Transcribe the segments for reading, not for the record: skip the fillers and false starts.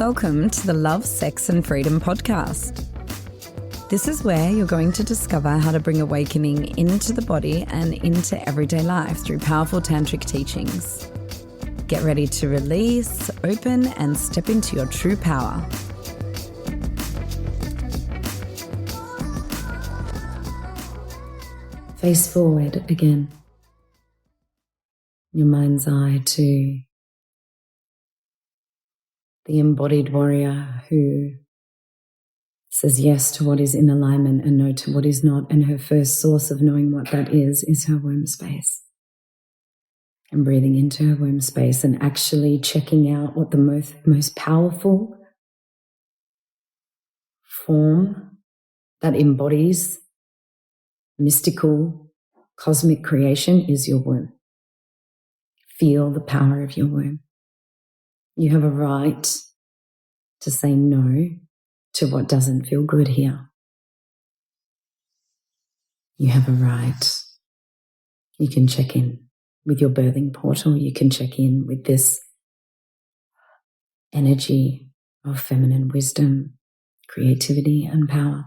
Welcome to the Love, Sex and Freedom podcast. This is where you're going to discover how to bring awakening into the body and into everyday life through powerful tantric teachings. Get ready to release, open and step into your true power. Face forward again. Your mind's eye to the embodied warrior who says yes to what is in alignment and no to what is not, and her first source of knowing what that is her womb space. And breathing into her womb space and actually checking out what the most powerful form that embodies mystical cosmic creation is your womb. Feel the power of your womb. You have a right to say no to what doesn't feel good here. You have a right. You can check in with your birthing portal. You can check in with this energy of feminine wisdom, creativity, and power.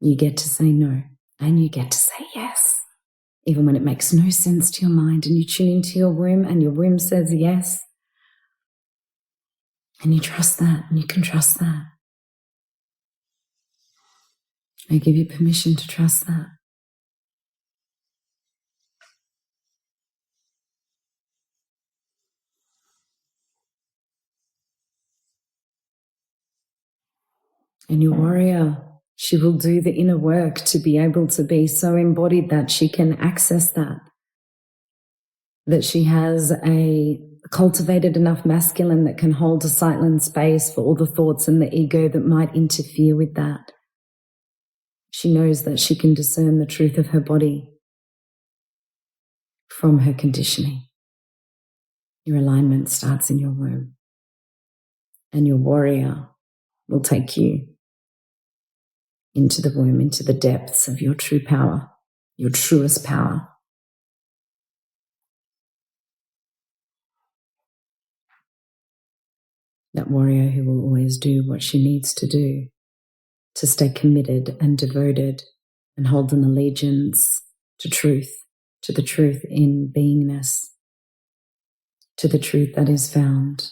You get to say no and you get to say yes, even when it makes no sense to your mind, and you tune into your womb and your womb says yes. And you trust that, and you can trust that. I give you permission to trust that. And your warrior, she will do the inner work to be able to be so embodied that she can access that she has a cultivated enough masculine that can hold a silent space for all the thoughts and the ego that might interfere with that. She knows that she can discern the truth of her body from her conditioning. Your alignment starts in your womb, and your warrior will take you into the womb, into the depths of your true power, your truest power. That warrior who will always do what she needs to do to stay committed and devoted and hold an allegiance to truth, to the truth in beingness, to the truth that is found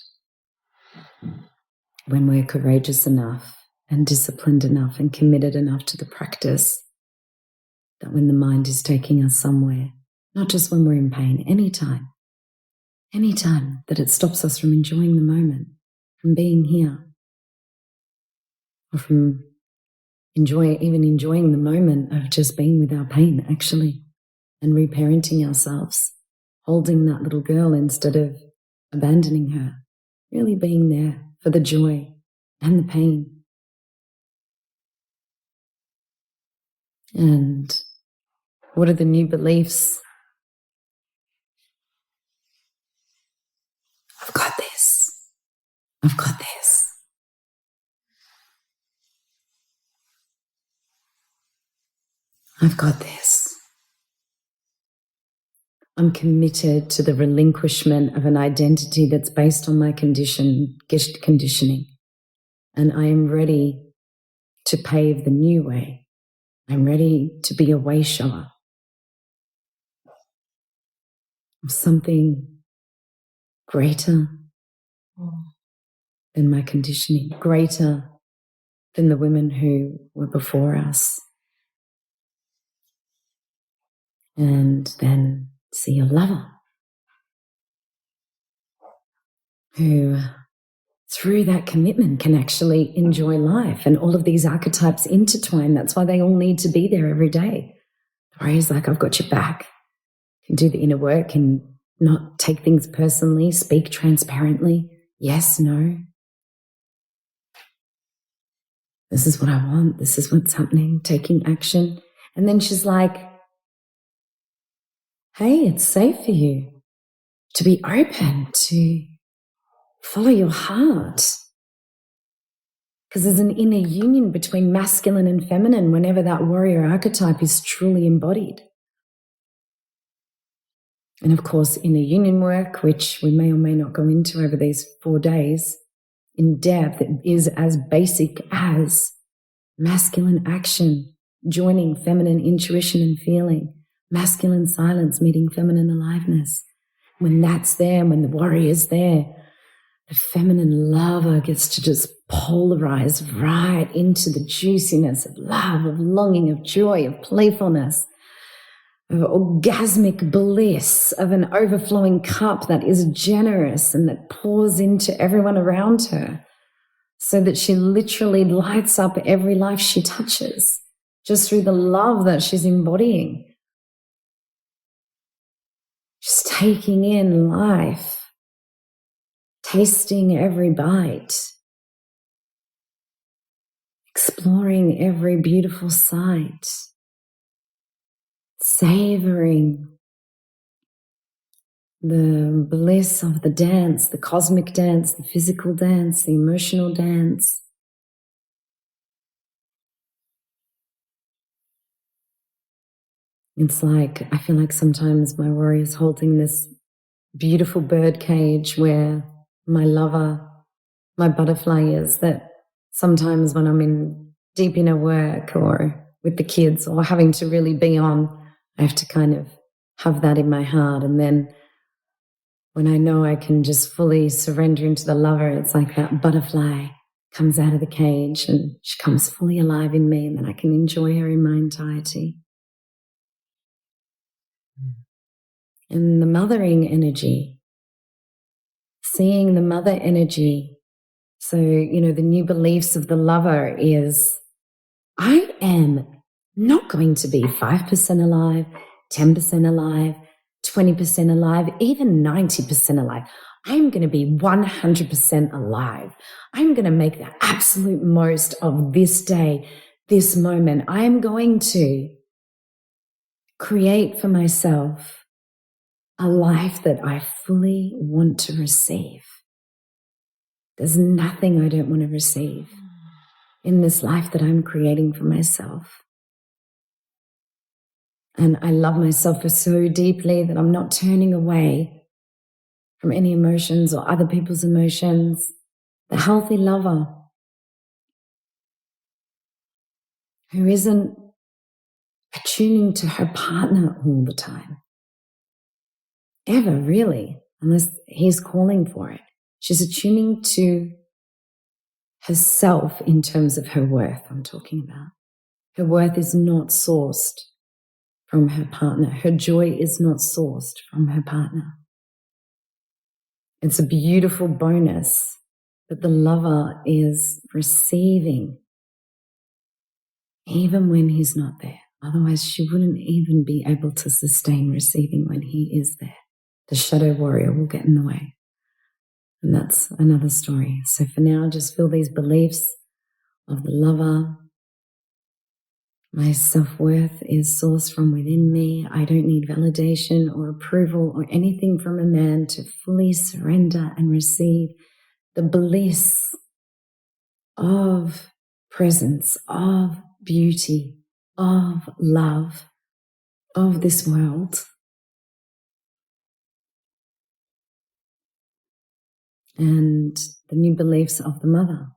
when we're courageous enough and disciplined enough and committed enough to the practice, that when the mind is taking us somewhere, not just when we're in pain, anytime that it stops us from enjoying the moment, from being here, or from enjoying the moment of just being with our pain, actually, and reparenting ourselves, holding that little girl instead of abandoning her, really being there for the joy and the pain. And what are the new beliefs? I've got this. I've got this. I've got this. I'm committed to the relinquishment of an identity that's based on my conditioning, and I am ready to pave the new way. I'm ready to be a way shower of something greater than my conditioning, greater than the women who were before us. And then see a lover who, through that commitment, can actually enjoy life. And all of these archetypes intertwine. That's why they all need to be there every day. The warrior's like, I've got your back. Can do the inner work and not take things personally, speak transparently. Yes, no. This is what I want. This is what's happening. Taking action. And then she's like, hey, it's safe for you to be open, to follow your heart. Because there's an inner union between masculine and feminine whenever that warrior archetype is truly embodied. And of course, inner union work, which we may or may not go into over these 4 days, in depth. It is as basic as masculine action, joining feminine intuition and feeling, masculine silence meeting feminine aliveness. When that's there, when the warrior's there, the feminine lover gets to just polarize right into the juiciness of love, of longing, of joy, of playfulness, of orgasmic bliss, of an overflowing cup that is generous and that pours into everyone around her, so that she literally lights up every life she touches just through the love that she's embodying. Just taking in life, tasting every bite, exploring every beautiful sight, savoring the bliss of the dance, the cosmic dance, the physical dance, the emotional dance. It's like, I feel like sometimes my warrior's holding this beautiful bird cage where my lover, my butterfly is, that sometimes when I'm in deep inner work or with the kids or having to really be on, I have to kind of have that in my heart. And then when I know I can just fully surrender into the lover, it's like that butterfly comes out of the cage and she comes fully alive in me, and then I can enjoy her in my entirety. And the mothering energy, seeing the mother energy. So, the new beliefs of the lover is, I am not going to be 5% alive, 10% alive, 20% alive, even 90% alive. I'm going to be 100% alive. I'm going to make the absolute most of this day, this moment. I am going to create for myself a life that I fully want to receive. There's nothing I don't want to receive in this life that I'm creating for myself. And I love myself so deeply that I'm not turning away from any emotions or other people's emotions. The healthy lover who isn't attuning to her partner all the time. Ever, really, unless he's calling for it. She's attuning to herself in terms of her worth, I'm talking about. Her worth is not sourced from her partner. Her joy is not sourced from her partner. It's a beautiful bonus that the lover is receiving even when he's not there. Otherwise, she wouldn't even be able to sustain receiving when he is there. The shadow warrior will get in the way. And that's another story. So for now, just feel these beliefs of the lover. My self-worth is sourced from within me. I don't need validation or approval or anything from a man to fully surrender and receive the bliss of presence, of beauty, of love, of this world. And the new beliefs of the mother.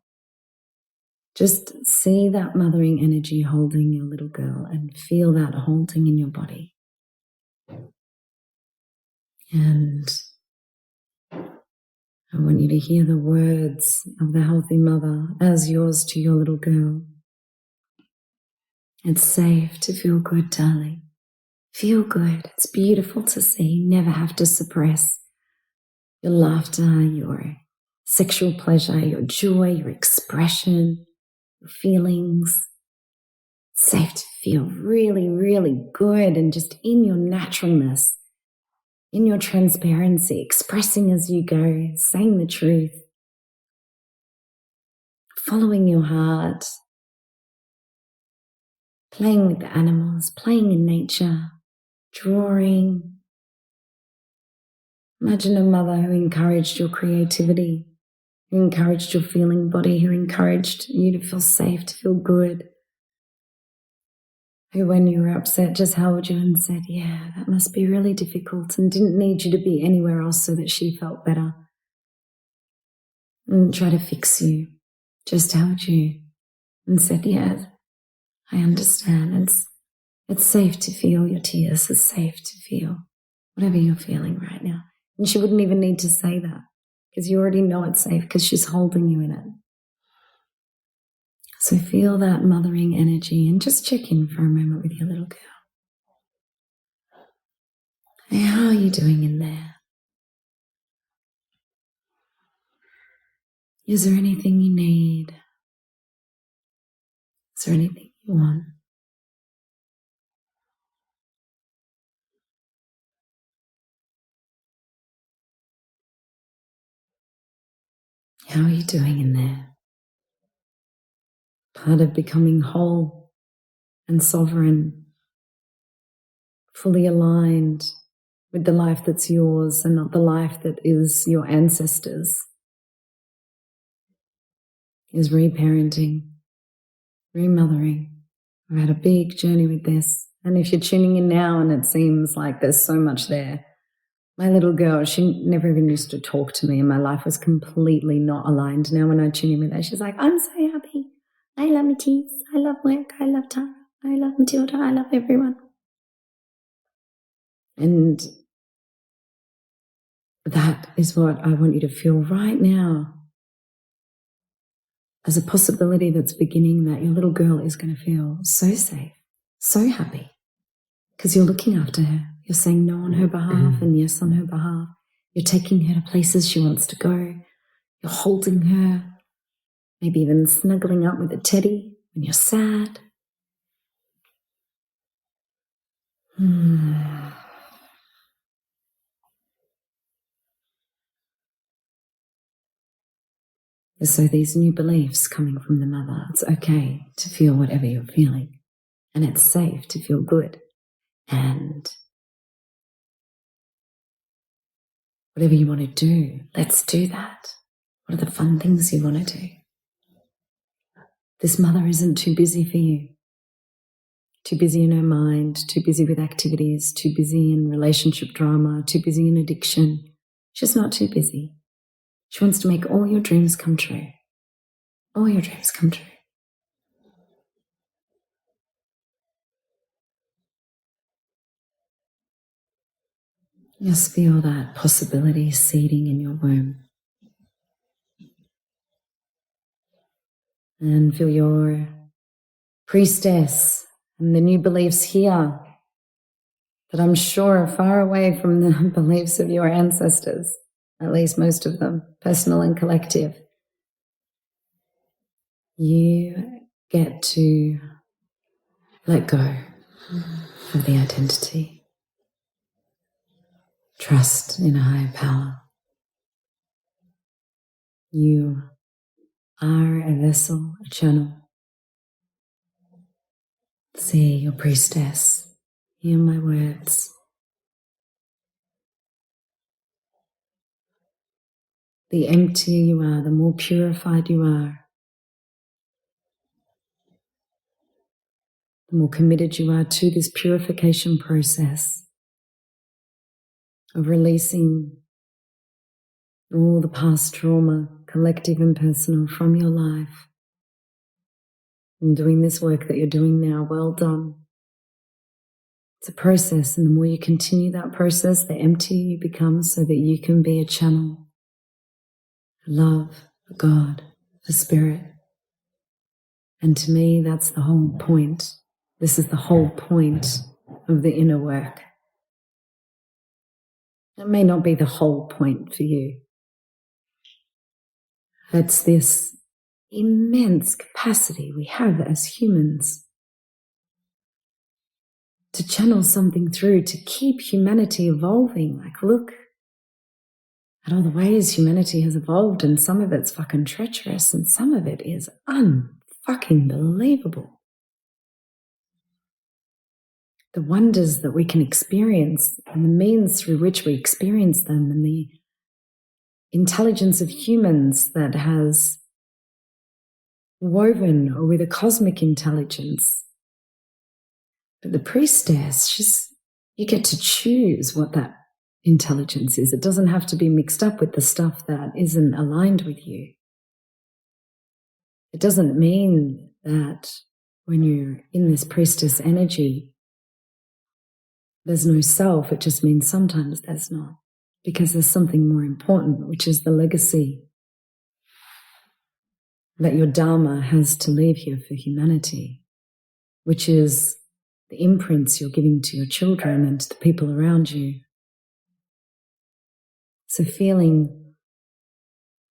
Just see that mothering energy holding your little girl and feel that holding in your body. And I want you to hear the words of the healthy mother as yours to your little girl. It's safe to feel good, darling. Feel good. It's beautiful to see. Never have to suppress your laughter, your sexual pleasure, your joy, your expression, your feelings. It's safe to feel really, really good and just in your naturalness, in your transparency, expressing as you go, saying the truth, following your heart, playing with the animals, playing in nature, drawing. Imagine a mother who encouraged your creativity, who encouraged your feeling body, who encouraged you to feel safe, to feel good, who when you were upset just held you and said, yeah, that must be really difficult, and didn't need you to be anywhere else so that she felt better. and try to fix you, just held you and said, yeah, I understand. It's safe to feel your tears. It's safe to feel whatever you're feeling right now. And she wouldn't even need to say that because you already know it's safe because she's holding you in it. So feel that mothering energy and just check in for a moment with your little girl. Hey, how are you doing in there? Is there anything you need? Is there anything you want? How are you doing in there? Part of becoming whole and sovereign, fully aligned with the life that's yours and not the life that is your ancestors, is reparenting, remothering. I've had a big journey with this. And if you're tuning in now and it seems like there's so much there, my little girl, she never even used to talk to me and my life was completely not aligned. Now when I tune in with her, she's like, I'm so happy. I love my teeth. I love work. I love Tara. I love Matilda. I love everyone. And that is what I want you to feel right now as a possibility that's beginning, that your little girl is going to feel so safe, so happy, because you're looking after her. You're saying no on her behalf and yes on her behalf. You're taking her to places she wants to go. You're holding her, maybe even snuggling up with a teddy when you're sad. So these new beliefs coming from the mother, it's okay to feel whatever you're feeling, and it's safe to feel good. And whatever you want to do, let's do that. What are the fun things you want to do? This mother isn't too busy for you. Too busy in her mind, too busy with activities, too busy in relationship drama, too busy in addiction. She's not too busy. She wants to make all your dreams come true. All your dreams come true. Just feel that possibility seeding in your womb. And feel your priestess and the new beliefs here that I'm sure are far away from the beliefs of your ancestors, at least most of them, personal and collective. You get to let go of the identity. Trust in a higher power. You are a vessel, a channel. See your priestess. Hear my words. The emptier you are, the more purified you are, the more committed you are to this purification process of releasing all the past trauma, collective and personal, from your life. And doing this work that you're doing now, well done. It's a process, and the more you continue that process, the emptier you become so that you can be a channel for love, for God, for spirit. And to me, that's the whole point. This is the whole point of the inner work. It may not be the whole point for you. It's this immense capacity we have as humans to channel something through, to keep humanity evolving. Like, look at all the ways humanity has evolved, and some of it's fucking treacherous and some of it is unfucking believable. The wonders that we can experience and the means through which we experience them, and the intelligence of humans that has woven or with a cosmic intelligence. But the priestess, you get to choose what that intelligence is. It doesn't have to be mixed up with the stuff that isn't aligned with you. It doesn't mean that when you're in this priestess energy, there's no self. It just means sometimes there's not, because there's something more important, which is the legacy that your Dharma has to leave here for humanity, which is the imprints you're giving to your children and to the people around you. So feeling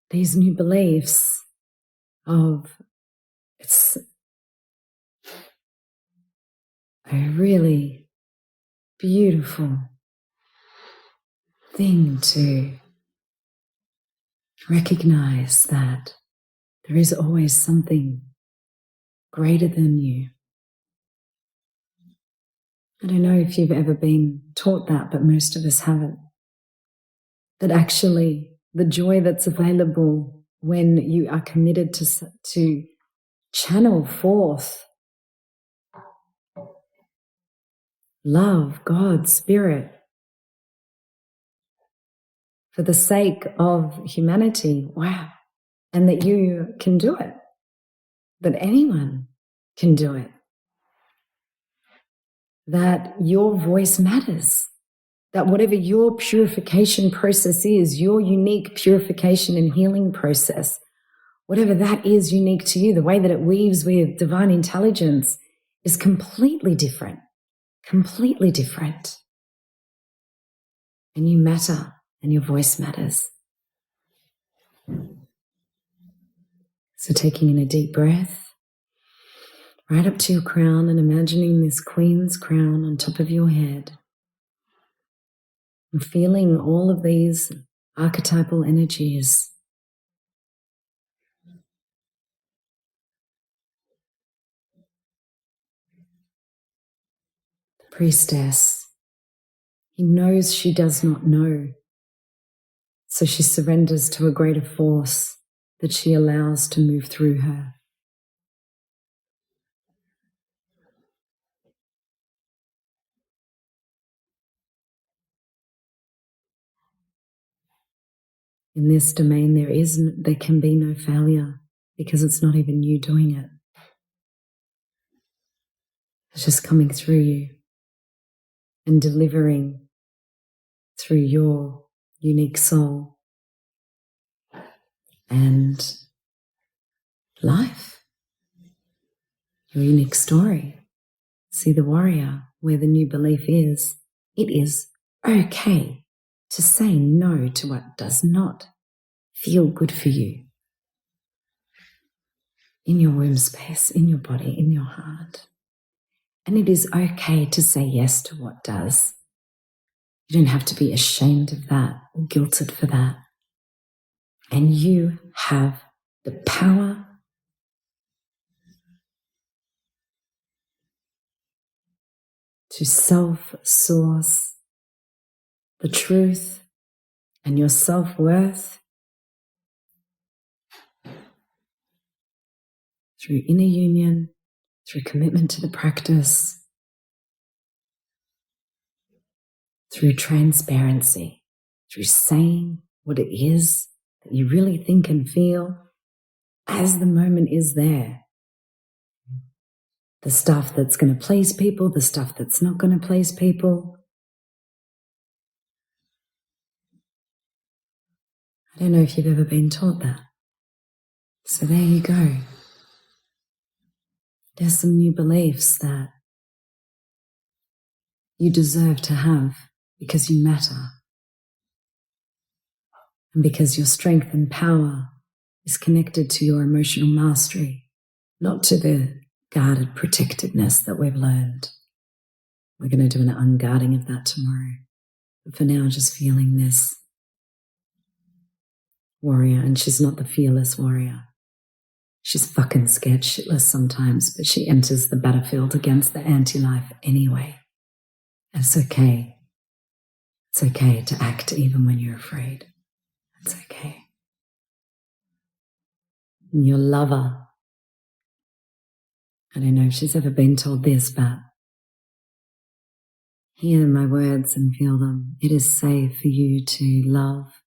these new beliefs of it's a really beautiful thing to recognize that there is always something greater than you. I don't know if you've ever been taught that, but most of us haven't. That actually the joy that's available when you are committed to channel forth love, God, Spirit, for the sake of humanity, wow, and that you can do it, that anyone can do it, that your voice matters, that whatever your purification process is, your unique purification and healing process, whatever that is unique to you, the way that it weaves with divine intelligence is completely different, completely different. And you matter, and your voice matters. So taking in a deep breath, right up to your crown and imagining this queen's crown on top of your head. And feeling all of these archetypal energies. The priestess, he knows she does not know. So she surrenders to a greater force that she allows to move through her. In this domain, there can be no failure because it's not even you doing it. It's just coming through you and delivering through your unique soul and life, your unique story. See the warrior, where the new belief is. It is okay to say no to what does not feel good for you. In your womb space, in your body, in your heart. And it is okay to say yes to what does. You don't have to be ashamed of that or guilted for that. And you have the power to self-source the truth and your self-worth through inner union, through commitment to the practice, through transparency, through saying what it is that you really think and feel as the moment is there. The stuff that's going to please people, the stuff that's not going to please people. I don't know if you've ever been taught that. So there you go. There's some new beliefs that you deserve to have because you matter. And because your strength and power is connected to your emotional mastery, not to the guarded protectiveness that we've learned. We're going to do an unguarding of that tomorrow. But for now, just feeling this warrior, and she's not the fearless warrior. She's fucking scared shitless sometimes, but she enters the battlefield against the anti-life anyway. And it's okay. It's okay to act even when you're afraid. It's okay. And your lover, I don't know if she's ever been told this, but hear my words and feel them. It is safe for you to love,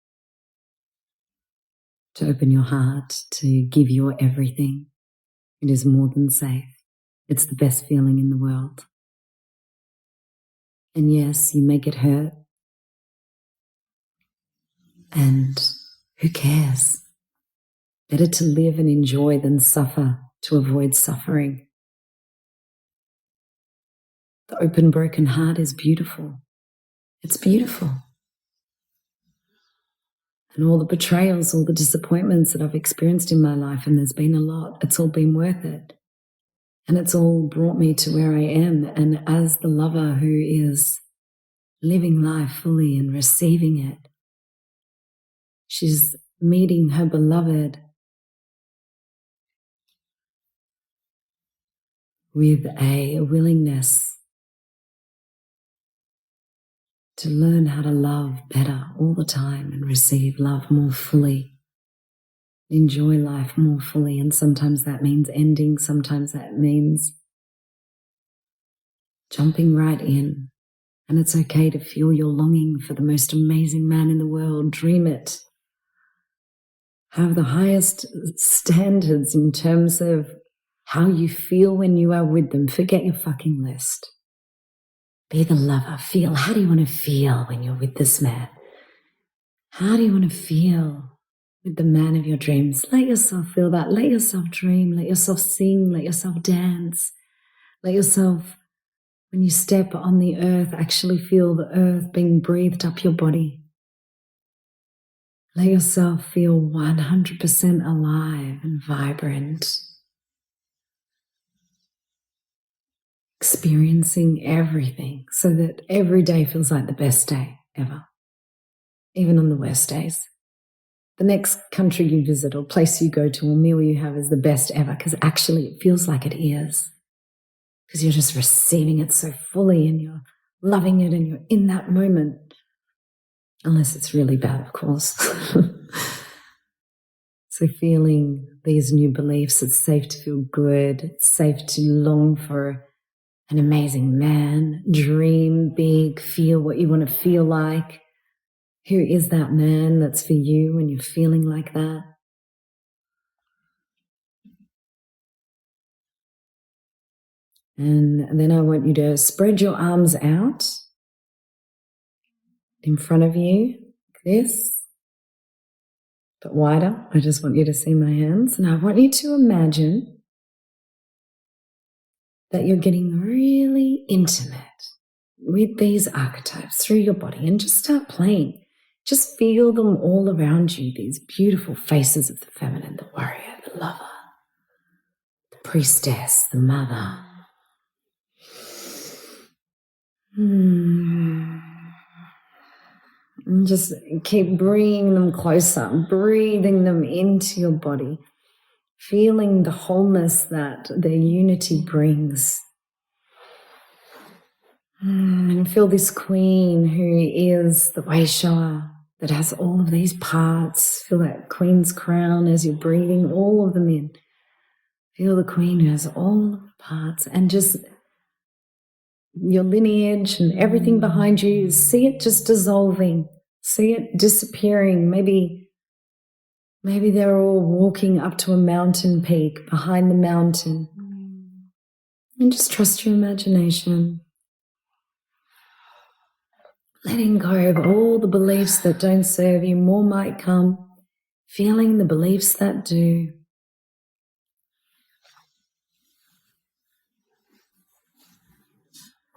to open your heart, to give your everything. It is more than safe. It's the best feeling in the world. And yes, you may get hurt. And who cares? Better to live and enjoy than suffer to avoid suffering. The open, broken heart is beautiful. It's beautiful. And all the betrayals, all the disappointments that I've experienced in my life, and there's been a lot, it's all been worth it. And it's all brought me to where I am. And as the lover who is living life fully and receiving it, she's meeting her beloved with a willingness to learn how to love better all the time and receive love more fully, enjoy life more fully. And sometimes that means ending, sometimes that means jumping right in. And it's okay to feel your longing for the most amazing man in the world. Dream it. Have the highest standards in terms of how you feel when you are with them. Forget your fucking list. Be the lover. Feel. How do you want to feel when you're with this man? How do you want to feel with the man of your dreams? Let yourself feel that. Let yourself dream. Let yourself sing. Let yourself dance. Let yourself, when you step on the earth, actually feel the earth being breathed up your body. Let yourself feel 100% alive and vibrant. Experiencing everything so that every day feels like the best day ever, even on the worst days. The next country you visit or place you go to or meal you have is the best ever, because actually it feels like it is, because you're just receiving it so fully and you're loving it and you're in that moment, unless it's really bad, of course. So feeling these new beliefs, it's safe to feel good, it's safe to long for an amazing man, dream big, feel what you want to feel like. Who is that man that's for you when you're feeling like that? And then I want you to spread your arms out in front of you, like this, but wider. I just want you to see my hands. And I want you to imagine that you're getting really intimate with these archetypes through your body and just start playing. Just feel them all around you, these beautiful faces of the feminine, the warrior, the lover, the priestess, the mother. And just keep bringing them closer, breathing them into your body, feeling the wholeness that their unity brings. And feel this queen who is the way shower that has all of these parts. Feel that queen's crown as you're breathing all of them in. Feel the queen who has all of the parts, and just your lineage and everything behind you. See it just dissolving. See it disappearing. Maybe they're all walking up to a mountain peak behind the mountain. And just trust your imagination. Letting go of all the beliefs that don't serve you. More might come. Feeling the beliefs that do.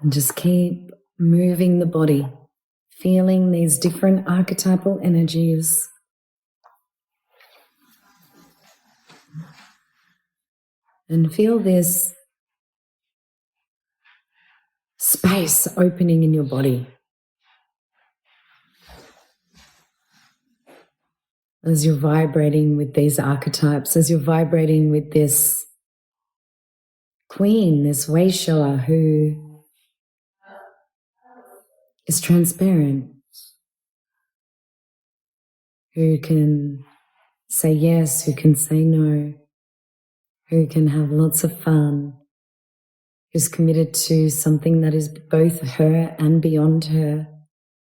And just keep moving the body. Feeling these different archetypal energies. And feel this space opening in your body. As you're vibrating with these archetypes, as you're vibrating with this queen, this way shower who is transparent, who can say yes, who can say no, who can have lots of fun, who's committed to something that is both her and beyond her,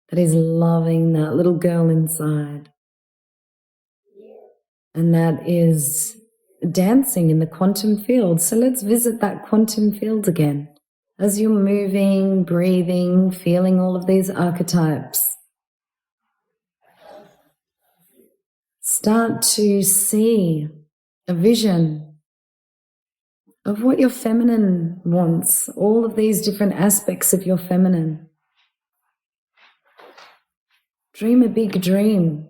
that is loving that little girl inside. And that is dancing in the quantum field. So let's visit that quantum field again. As you're moving, breathing, feeling all of these archetypes, start to see a vision of what your feminine wants, all of these different aspects of your feminine. Dream a big dream.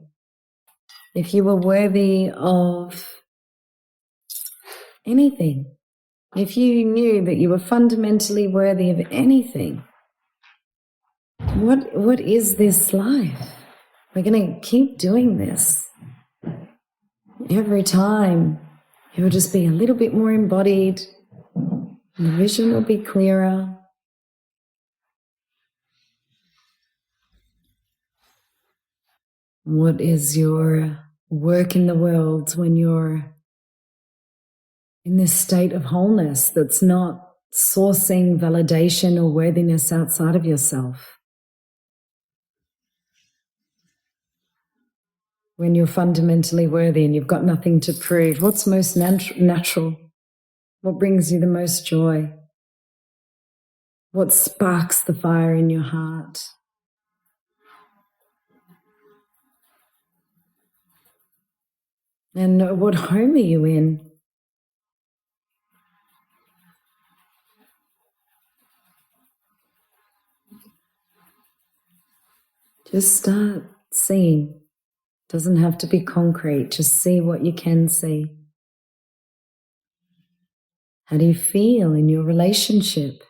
If you were worthy of anything, if you knew that you were fundamentally worthy of anything, what is this life? We're going to keep doing this. Every time it will just be a little bit more embodied. The vision will be clearer. What is your work in the world when you're in this state of wholeness that's not sourcing validation or worthiness outside of yourself? When you're fundamentally worthy and you've got nothing to prove, what's most natural? What brings you the most joy? What sparks the fire in your heart? And what home are you in? Just start seeing. Doesn't have to be concrete. Just see what you can see. How do you feel in your relationship?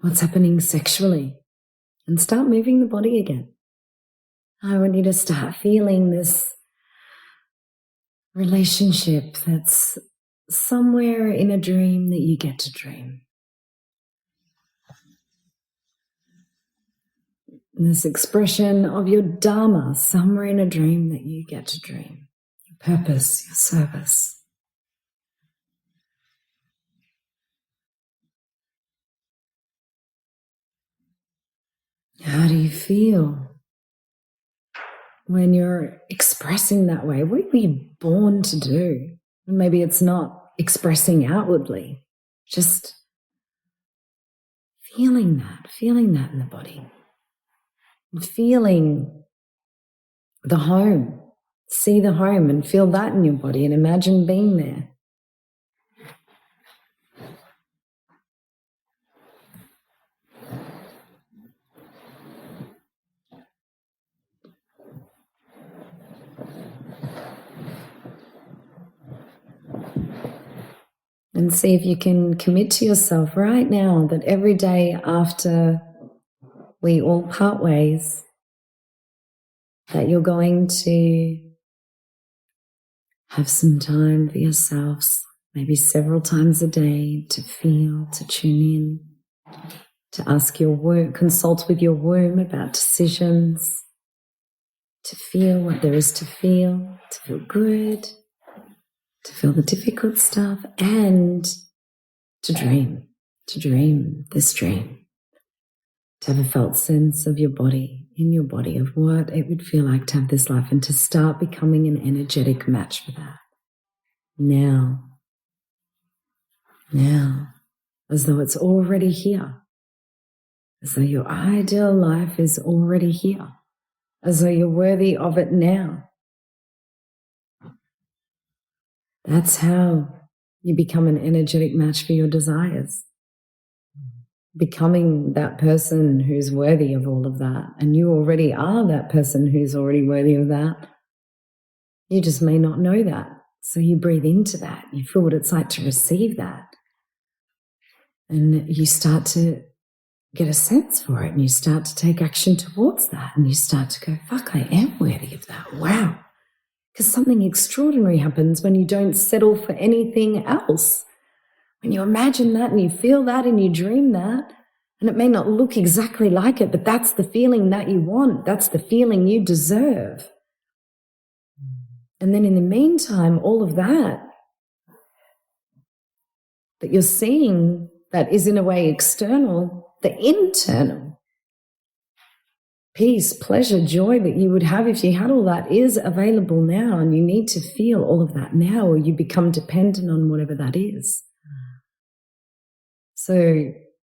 What's happening sexually? And start moving the body again. I want you to start feeling this relationship that's somewhere in a dream that you get to dream. This expression of your dharma somewhere in a dream that you get to dream. Your purpose, your service. How do you feel when you're expressing that way? What were you born to do? Maybe it's not expressing outwardly, just feeling that in the body. And feeling the home. See the home and feel that in your body and imagine being there. And see if you can commit to yourself right now that every day after we all part ways, that you're going to have some time for yourselves, maybe several times a day, to feel, to tune in, to ask your womb, consult with your womb about decisions, to feel what there is to feel good, to feel the difficult stuff, and to dream this dream, to have a felt sense of your body, in your body, of what it would feel like to have this life, and to start becoming an energetic match for that. Now, as though it's already here, as though your ideal life is already here, as though you're worthy of it now. That's how you become an energetic match for your desires. Becoming that person who's worthy of all of that. And you already are that person who's already worthy of that. You just may not know that. So you breathe into that. You feel what it's like to receive that. And you start to get a sense for it. And you start to take action towards that. And you start to go, fuck, I am worthy of that. Wow. Because something extraordinary happens when you don't settle for anything else. When you imagine that and you feel that and you dream that, and it may not look exactly like it, but that's the feeling that you want. That's the feeling you deserve. And then in the meantime, all of that you're seeing that is in a way external, the internal peace, pleasure, joy that you would have if you had all that is available now, and you need to feel all of that now, or you become dependent on whatever that is. So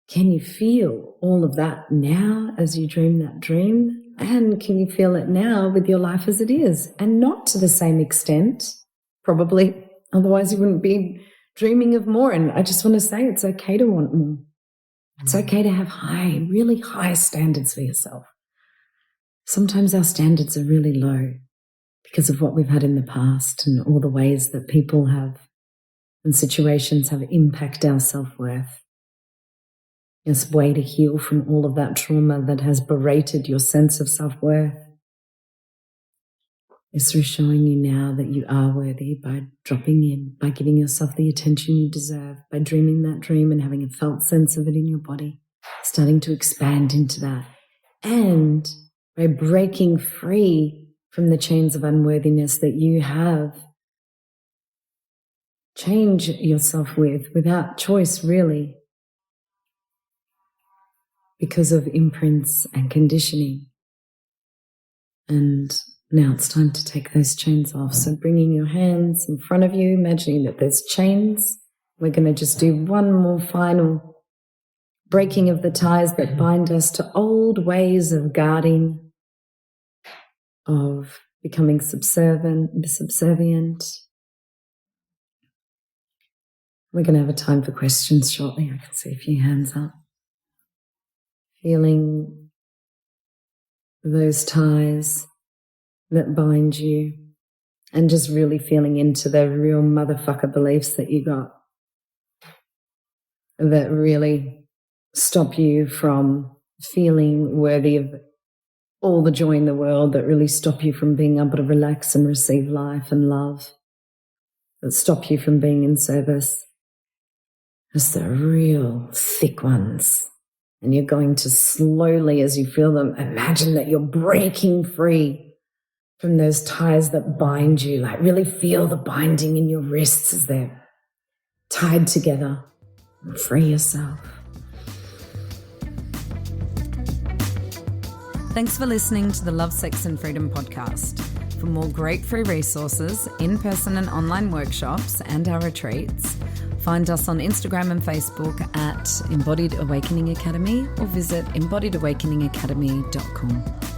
can you feel all of that now as you dream that dream? And can you feel it now with your life as it is? And not to the same extent, probably, otherwise you wouldn't be dreaming of more. And I just want to say it's okay to want more. It's okay to have high, really high standards for yourself. Sometimes our standards are really low because of what we've had in the past and all the ways that people have and situations have impacted our self-worth. It's a way to heal from all of that trauma that has berated your sense of self-worth. It's through showing you now that you are worthy by dropping in, by giving yourself the attention you deserve, by dreaming that dream and having a felt sense of it in your body, starting to expand into that, and by breaking free from the chains of unworthiness that you have changed yourself with without choice, really, because of imprints and conditioning. And now it's time to take those chains off. So bringing your hands in front of you, imagining that there's chains. We're going to just do one more final breaking of the ties that bind us to old ways of guarding, of becoming subservient. We're going to have a time for questions shortly. I can see a few hands up. Feeling those ties that bind you and just really feeling into the real motherfucker beliefs that you got that really stop you from feeling worthy of all the joy in the world, that really stop you from being able to relax and receive life and love, that stop you from being in service. It's the real thick ones. And you're going to slowly, as you feel them, imagine that you're breaking free from those ties that bind you. Like really feel the binding in your wrists as they're tied together. And free yourself. Thanks for listening to the Love, Sex and Freedom podcast. For more great free resources, in-person and online workshops, and our retreats, find us on Instagram and Facebook at Embodied Awakening Academy or visit embodiedawakeningacademy.com.